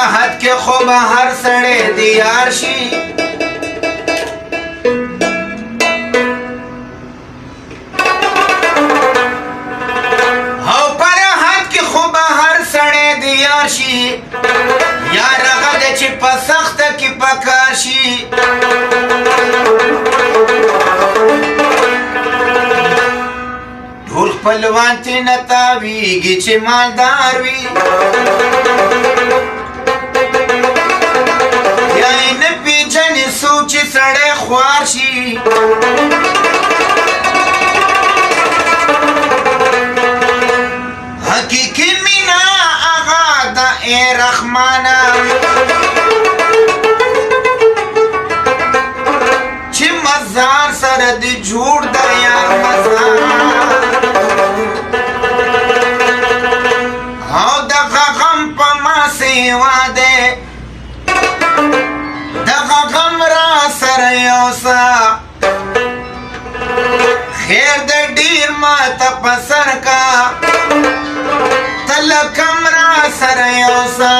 راحت کې خو به هر سړی د یار شي او په راحت کې خو به هر سړی د یار شي یار هغه دی چې په سخته کې پکار شي ټول خپلوان ترېنه تاویږي چې مالدار وي یا یې نه پېژني څوک چې سړی خوار شي حقیقي مینه هغه ده ای رحمانه چې مزار سره دې جوړ ده یار مزار او دغه غم په ما سیوا دی دغه غم را سره یوسه خیر د ډیر ماته په سر کا ته لکم را سره یوسه